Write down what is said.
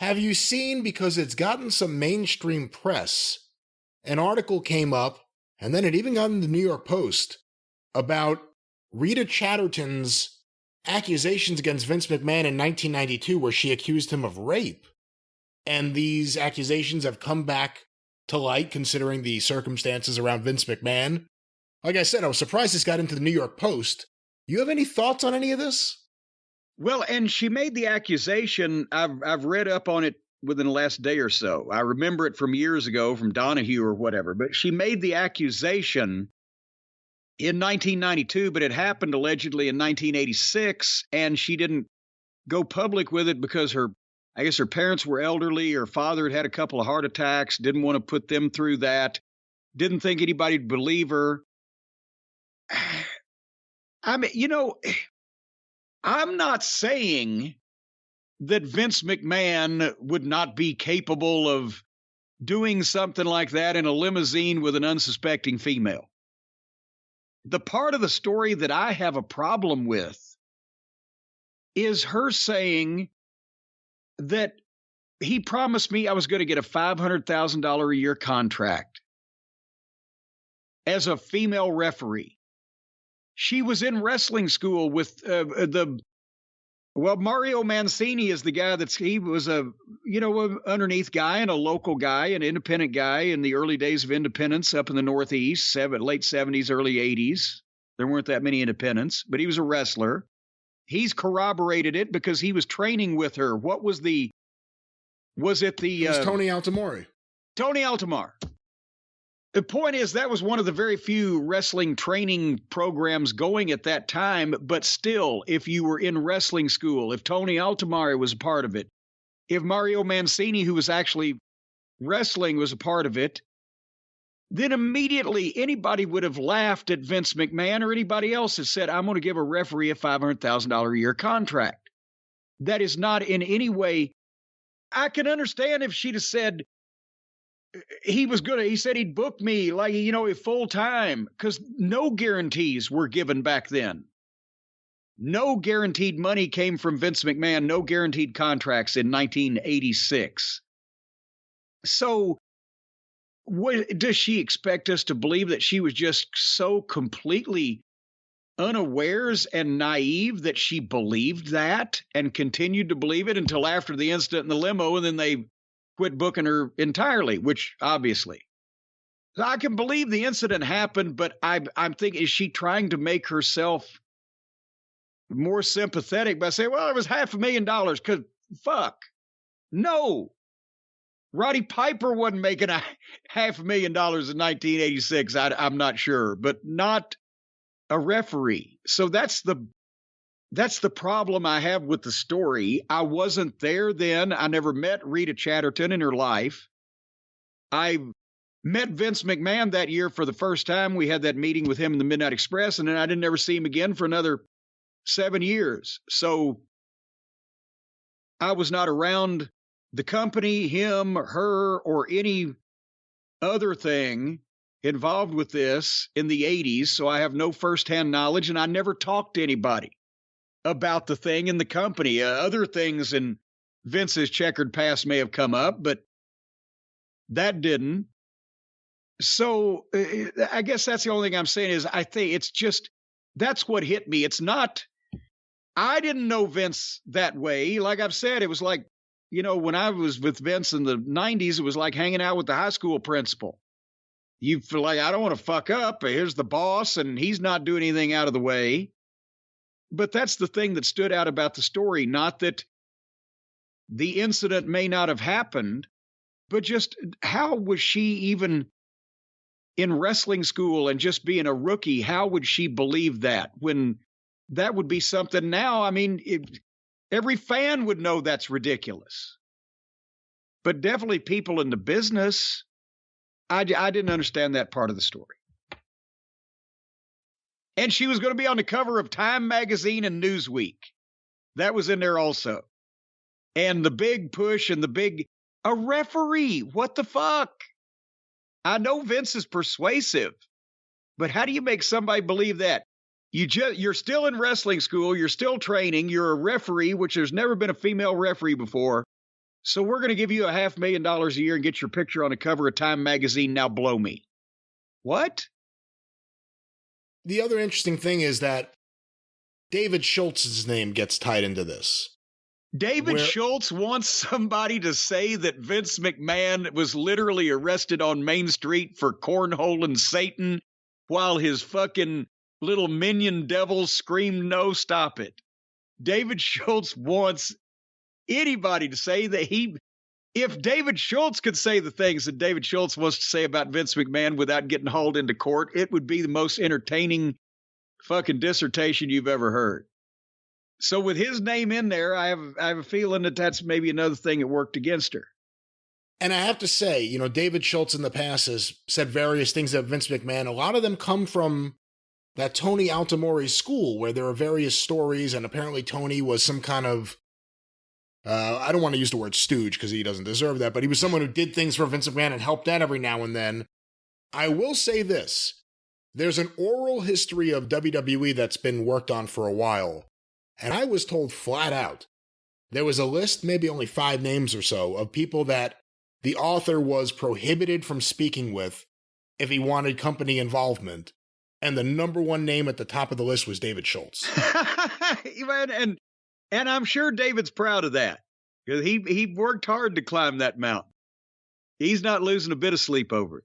Have you seen, because it's gotten some mainstream press, an article came up, and then it even got in the New York Post, about Rita Chatterton's accusations against Vince McMahon in 1992, where she accused him of rape. And these accusations have come back to light, considering the circumstances around Vince McMahon. Like I said, I was surprised this got into the New York Post. You have any thoughts on any of this? Well, and she made the accusation. I've read up on it within the last day or so. I remember it from years ago, from Donahue or whatever. But she made the accusation in 1992, but it happened allegedly in 1986, and she didn't go public with it because I guess her parents were elderly. Her father had a couple of heart attacks, didn't want to put them through that, didn't think anybody'd believe her. I mean, I'm not saying that Vince McMahon would not be capable of doing something like that in a limousine with an unsuspecting female. The part of the story that I have a problem with is her saying that he promised me I was going to get a $500,000 a year contract as a female referee. She was in wrestling school with Mario Mancini is the guy he was a underneath guy and a local guy, an independent guy in the early days of independence up in the Northeast, late 70s, early 80s. There weren't that many independents, but he was a wrestler. He's corroborated it because he was training with her. It was Tony Altamari. Tony Altamar. The point is, that was one of the very few wrestling training programs going at that time. But still, if you were in wrestling school, if Tony Altamar was a part of it, if Mario Mancini, who was actually wrestling, was a part of it, then immediately anybody would have laughed at Vince McMahon or anybody else that said, I'm going to give a referee a $500,000 a year contract. That is not in any way. I can understand if she'd have said, he said he'd book me full time, because no guarantees were given back then. No guaranteed money came from Vince McMahon, no guaranteed contracts in 1986. So does she expect us to believe that she was just so completely unawares and naive that she believed that and continued to believe it until after the incident in the limo, and then they quit booking her entirely, which obviously. I can believe the incident happened, but I'm thinking, is she trying to make herself more sympathetic by saying, well, it was $500,000 because fuck. No. Roddy Piper wasn't making $500,000 in 1986. I'm not sure, but not a referee. So that's the problem I have with the story. I wasn't there then. I never met Rita Chatterton in her life. I met Vince McMahon that year for the first time. We had that meeting with him in the Midnight Express, and then I didn't ever see him again for another 7 years. So I was not around the company, him, her, or any other thing involved with this in the 80s. So I have no firsthand knowledge, and I never talked to anybody about the thing in the company. Other things in Vince's checkered past may have come up, but that didn't. So I guess that's the only thing I'm saying is I think it's just, that's what hit me. It's not, I didn't know Vince that way. Like I've said, it was like, when I was with Vince in the 90s, it was like hanging out with the high school principal. You feel like, I don't want to fuck up. Here's the boss, and he's not doing anything out of the way. But that's the thing that stood out about the story. Not that the incident may not have happened, but just how was she even in wrestling school and just being a rookie? How would she believe that when that would be something now? I mean, every fan would know that's ridiculous. But definitely people in the business, I didn't understand that part of the story. And she was going to be on the cover of Time magazine and Newsweek. That was in there also. And the big push and a referee. What the fuck? I know Vince is persuasive, but how do you make somebody believe that? You're still in wrestling school. You're still training. You're a referee, which there's never been a female referee before. So we're going to give you $500,000 a year and get your picture on the cover of Time magazine. Now blow me. What? The other interesting thing is that David Schultz's name gets tied into this. David Schultz wants somebody to say that Vince McMahon was literally arrested on Main Street for cornholing Satan while his fucking little minion devils screamed, "No, stop it." David Schultz wants anybody to say that if David Schultz could say the things that David Schultz wants to say about Vince McMahon without getting hauled into court, it would be the most entertaining fucking dissertation you've ever heard. So with his name in there, I have a feeling that that's maybe another thing that worked against her. And I have to say, you know, David Schultz in the past has said various things about Vince McMahon. A lot of them come from that Tony Altamori school where there are various stories, and apparently Tony was some kind of, I don't want to use the word stooge because he doesn't deserve that, but he was someone who did things for Vince McMahon and helped out every now and then. I will say this. There's an oral history of WWE that's been worked on for a while. And I was told flat out, there was a list, maybe only 5 names or so, of people that the author was prohibited from speaking with if he wanted company involvement. And the number one name at the top of the list was David Schultz. and I'm sure David's proud of that, because he worked hard to climb that mountain. He's not losing a bit of sleep over it.